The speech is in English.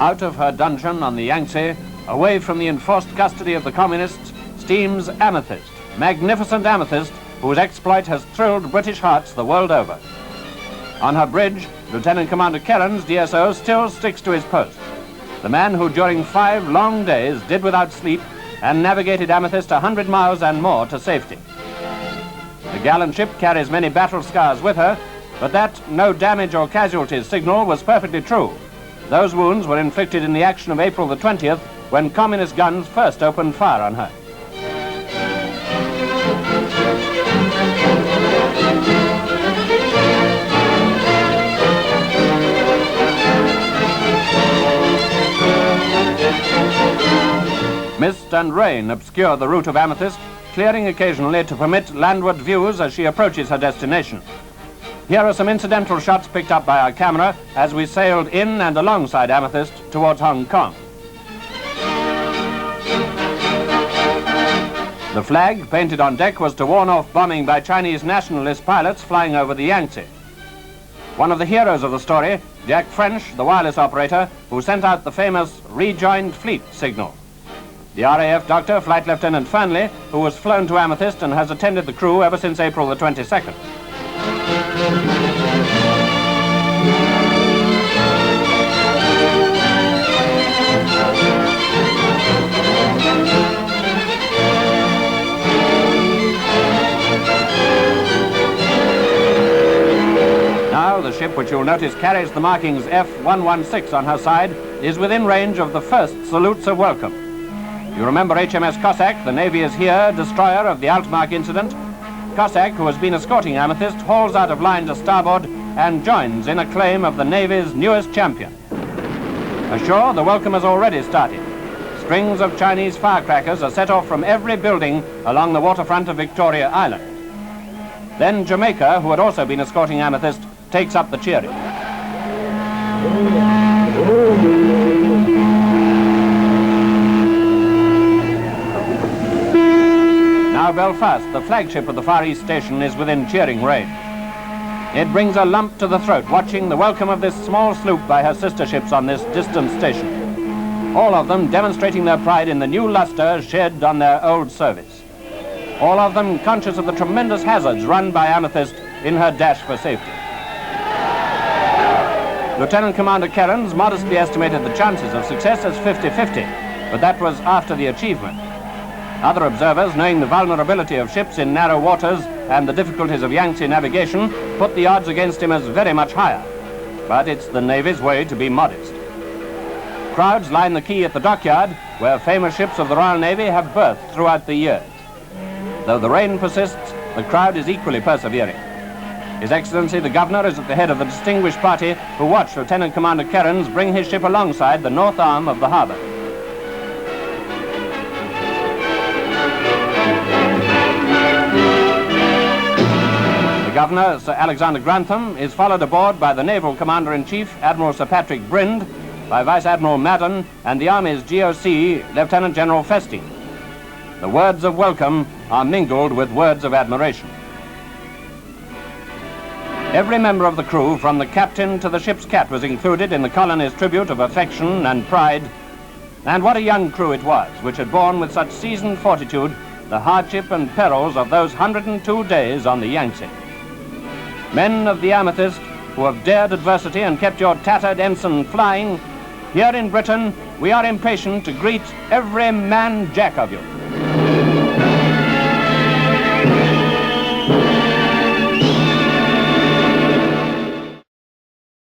Out of her dungeon on the Yangtze, away from the enforced custody of the communists, steams Amethyst, magnificent Amethyst, whose exploit has thrilled British hearts the world over. On her bridge, Lieutenant Commander Kerrens, DSO, still sticks to his post. The man who during 5 long days did without sleep and navigated Amethyst 100 miles and more to safety. The gallant ship carries many battle scars with her, but that no damage or casualties signal was perfectly true. Those wounds were inflicted in the action of April the 20th, when communist guns first opened fire on her. Mist and rain obscure the route of Amethyst, clearing occasionally to permit landward views as she approaches her destination. Here are some incidental shots picked up by our camera as we sailed in and alongside Amethyst towards Hong Kong. The flag, painted on deck, was to warn off bombing by Chinese nationalist pilots flying over the Yangtze. One of the heroes of the story, Jack French, the wireless operator, who sent out the famous rejoined fleet signal. The RAF doctor, Flight Lieutenant Fernley, who was flown to Amethyst and has attended the crew ever since April the 22nd. Now, the ship, which you'll notice carries the markings F116 on her side, is within range of the first salutes of welcome. You remember HMS Cossack, the Navy is here, destroyer of the Altmark incident. Cossack, who has been escorting Amethyst, hauls out of line to starboard and joins in a claim of the Navy's newest champion. Ashore, the welcome has already started. Strings of Chinese firecrackers are set off from every building along the waterfront of Victoria Island. Then Jamaica, who had also been escorting Amethyst, takes up the cheering. Now Belfast, the flagship of the Far East Station, is within cheering range. It brings a lump to the throat watching the welcome of this small sloop by her sister ships on this distant station. All of them demonstrating their pride in the new luster shed on their old service. All of them conscious of the tremendous hazards run by Amethyst in her dash for safety. Lieutenant Commander Kerrens modestly estimated the chances of success as 50-50, but that was after the achievement. Other observers, knowing the vulnerability of ships in narrow waters and the difficulties of Yangtze navigation, put the odds against him as very much higher. But it's the Navy's way to be modest. Crowds line the quay at the dockyard, where famous ships of the Royal Navy have berthed throughout the years. Though the rain persists, the crowd is equally persevering. His Excellency the Governor is at the head of the distinguished party who watched Lieutenant Commander Kerrens bring his ship alongside the north arm of the harbour. The Governor, Sir Alexander Grantham, is followed aboard by the Naval Commander-in-Chief, Admiral Sir Patrick Brind, by Vice Admiral Madden, and the Army's GOC, Lieutenant General Festi. The words of welcome are mingled with words of admiration. Every member of the crew, from the captain to the ship's cat, was included in the colony's tribute of affection and pride. And what a young crew it was, which had borne with such seasoned fortitude the hardship and perils of those 102 days on the Yangtze. Men of the Amethyst, who have dared adversity and kept your tattered ensign flying, here in Britain we are impatient to greet every man jack of you.